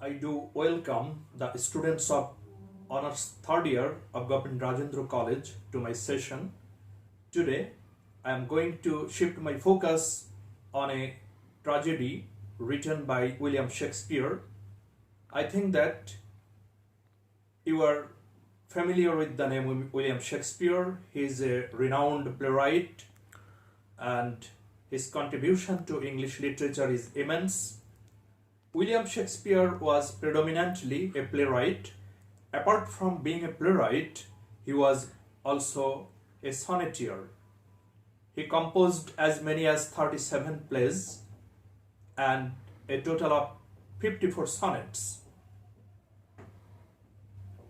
I do welcome the students of Honours third year of Government Rajendra College to my session. Today, I am going to shift my focus on a tragedy written by William Shakespeare. I think that you are familiar with the name William Shakespeare. He is a renowned playwright and his contribution to English literature is immense. William Shakespeare was predominantly a playwright. Apart from being a playwright, he was also a sonneteer. He composed as many as 37 plays and a total of 54 sonnets.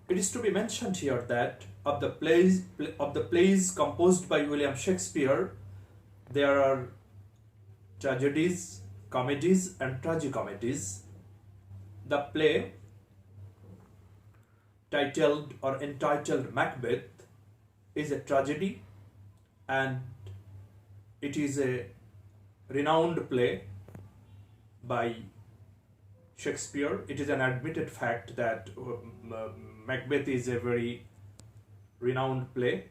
It is to be mentioned here that of the plays composed by William Shakespeare, there are tragedies, comedies and tragicomedies. The play titled or entitled Macbeth is a tragedy and it is a renowned play by Shakespeare. It is an admitted fact that Macbeth is a very renowned play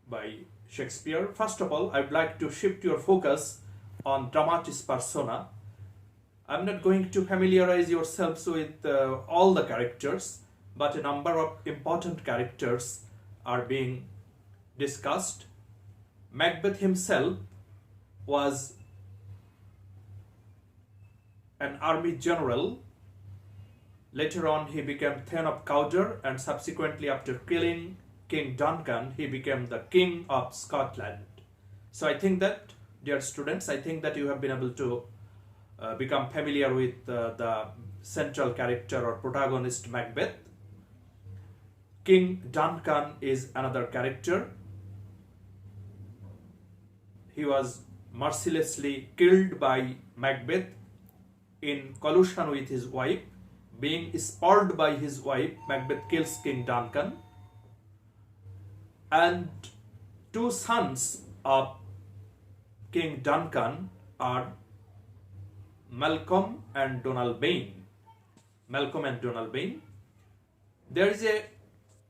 by Shakespeare. First of all, I would like to shift your focus on dramatis persona. I'm not going to familiarize yourselves with all the characters, but a number of important characters are being discussed. Macbeth himself was an army general. Later on, he became Thane of Cawdor, and subsequently, after killing King Duncan, he became the King of Scotland. So I think that, dear students, I think that you have been able to become familiar with the central character or protagonist Macbeth. King Duncan is another character. He was mercilessly killed by Macbeth in collusion with his wife. Being spoiled by his wife, Macbeth kills King Duncan. And two sons of King Duncan are Malcolm and Donald Bain. There is a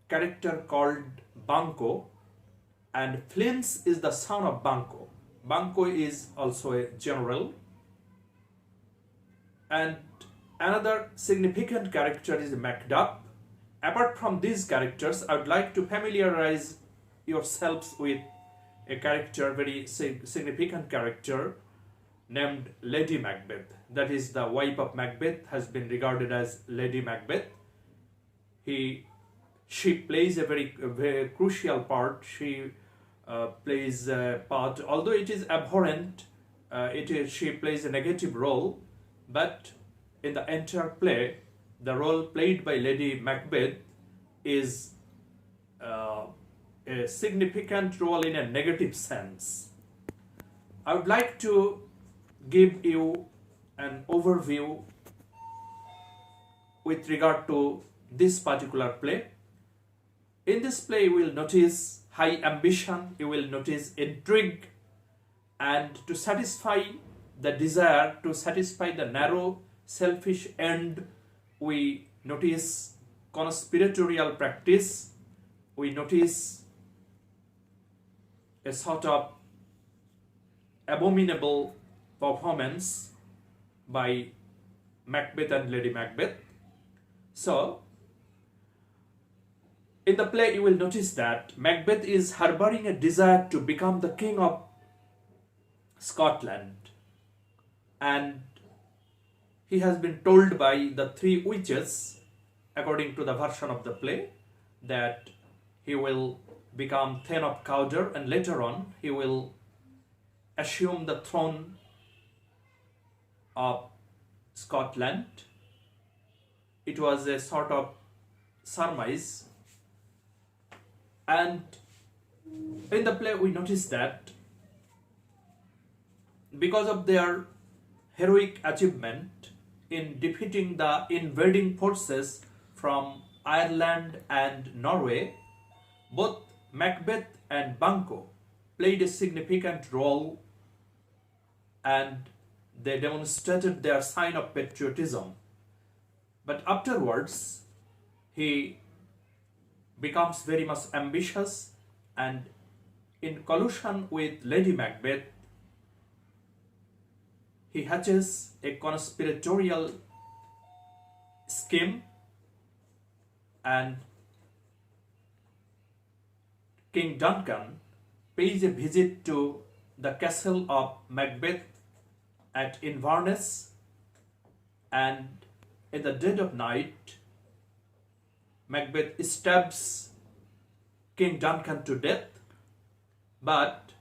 character called Banquo, and Flynn is the son of Banquo. Banquo is also a general. And another significant character is Macduff. Apart from these characters, I would like to familiarize yourselves with a character, very significant character named Lady Macbeth. That is, the wife of Macbeth has been regarded as Lady Macbeth. She plays a very crucial part. She plays a part, although it is abhorrent, she plays a negative role, but in the entire play, the role played by Lady Macbeth is a significant role in a negative sense. I would like to give you an overview with regard to this particular play. In this play, you will notice high ambition, you will notice intrigue, and to satisfy the desire, to satisfy the narrow, selfish end, we notice conspiratorial practice, we notice a sort of abominable performance by Macbeth and Lady Macbeth. So, in the play, you will notice that Macbeth is harboring a desire to become the king of Scotland, and he has been told by the three witches, according to the version of the play, that he will become Thane of Cawdor, and later on he will assume the throne of Scotland. It was a sort of surmise, and in the play we notice that because of their heroic achievement in defeating the invading forces from Ireland and Norway, both Macbeth and Banquo played a significant role, and they demonstrated their sign of patriotism. But afterwards, he becomes very much ambitious, and in collusion with Lady Macbeth, he hatches a conspiratorial scheme, and King Duncan pays a visit to the castle of Macbeth at Inverness, and in the dead of night, Macbeth stabs King Duncan to death, but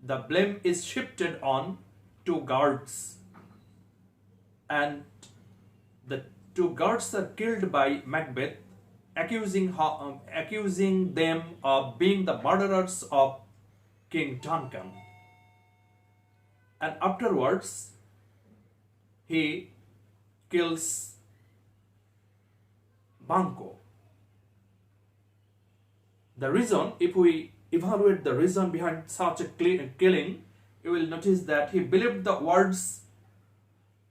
the blame is shifted on two guards, and the two guards are killed by Macbeth, accusing them of being the murderers of King Duncan. And afterwards, he kills Banquo. The reason, if we evaluate the reason behind such a killing, you will notice that he believed the words,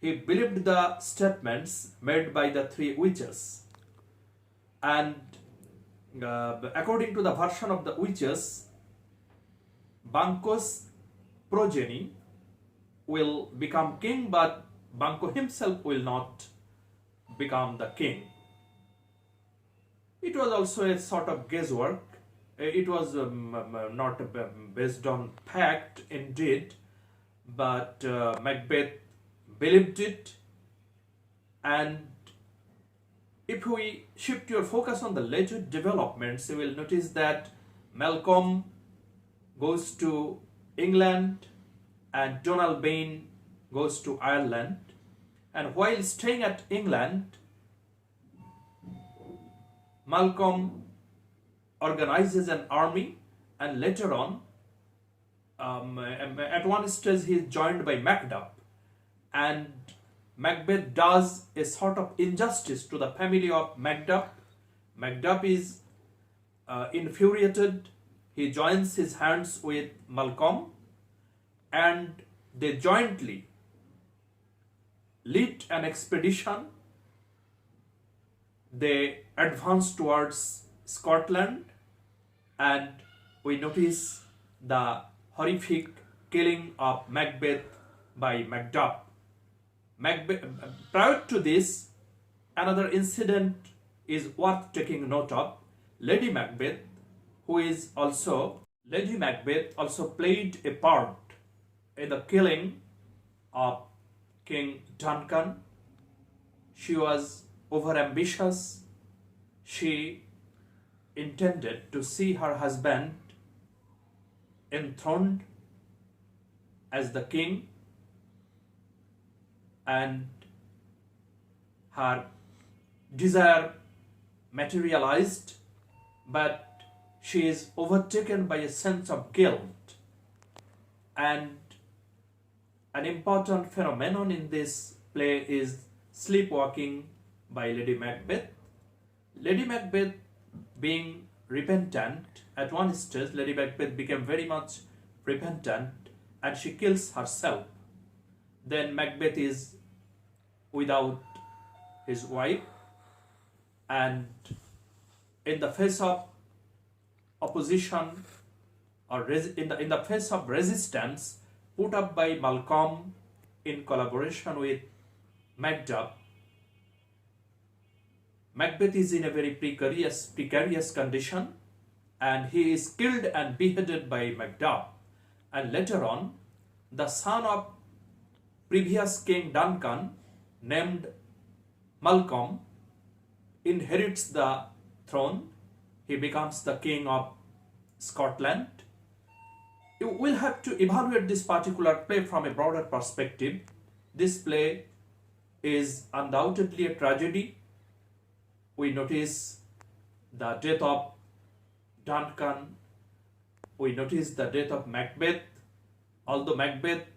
he believed the statements made by the three witches. And according to the version of the witches, Banquo's progeny will become king, but Banquo himself will not become the king. It was also a sort of guesswork. It was not based on fact indeed, but Macbeth believed it. And if we shift your focus on the later developments, you will notice that Malcolm goes to England and Donald Bain goes to Ireland. And while staying at England, Malcolm organizes an army, and later on, at one stage, he is joined by Macduff, and Macbeth does a sort of injustice to the family of Macduff. Macduff is infuriated. He joins his hands with Malcolm, and they jointly lead an expedition. They advance towards Scotland, and we notice the horrific killing of Macbeth by Macduff. Prior to this, another incident is worth taking note of. Lady Macbeth also played a part in the killing of King Duncan. She was overambitious. She intended to see her husband enthroned as the king, and her desire materialized, but she is overtaken by a sense of guilt. And an important phenomenon in this play is sleepwalking by Lady Macbeth. Lady Macbeth being repentant, at one stage Lady Macbeth became very much repentant, and she kills herself. Then Macbeth is without his wife, and in the face of opposition, or in the face of resistance put up by Malcolm in collaboration with Macduff, Macbeth is in a very precarious condition, and he is killed and beheaded by Macduff. And later on, the son of previous King Duncan, named Malcolm, inherits the throne. He becomes the king of Scotland. You will have to evaluate this particular play from a broader perspective. This play is undoubtedly a tragedy. We notice the death of Duncan. We notice the death of Macbeth. Although Macbeth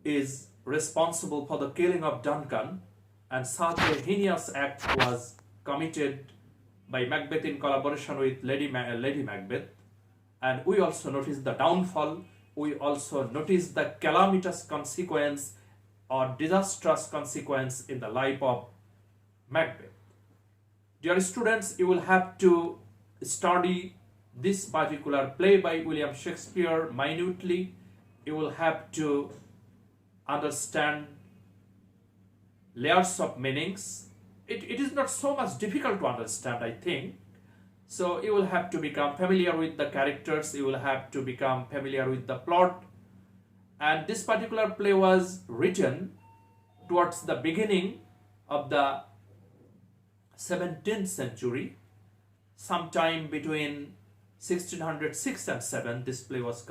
is responsible for the killing of Duncan, and such a heinous act was committed by Macbeth in collaboration with Lady Macbeth. And we also notice the downfall. We also notice the calamitous consequence or disastrous consequence in the life of Macbeth. Dear students, you will have to study this particular play by William Shakespeare minutely. You will have to understand layers of meanings. It is not so much difficult to understand, I think. So you will have to become familiar with the characters, you will have to become familiar with the plot. And this particular play was written towards the beginning of the 17th century, sometime between 1606 and 7. This play was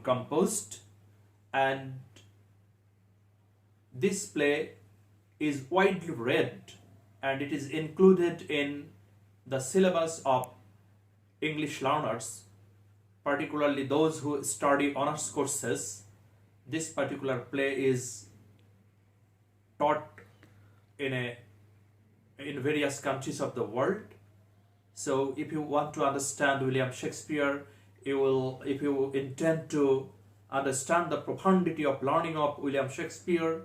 composed, and this play is widely read, and it is included in the syllabus of English learners, particularly those who study honors courses. This particular play is taught in various countries of the world. So if you want to understand William Shakespeare, if you intend to understand the profundity of learning of William Shakespeare,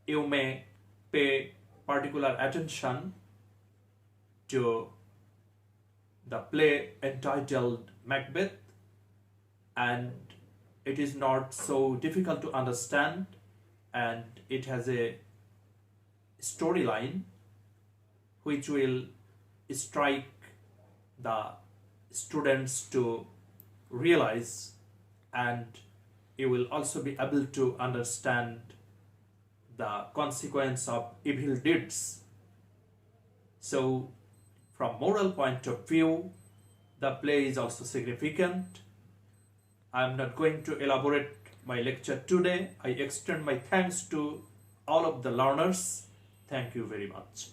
you may pay particular attention to the play entitled Macbeth, and it is not so difficult to understand, and it has a storyline which will strike the students to realize, and you will also be able to understand the consequence of evil deeds. So from moral point of view, the play is also significant. I am not going to elaborate my lecture today. I extend my thanks to all of the learners. Thank you very much.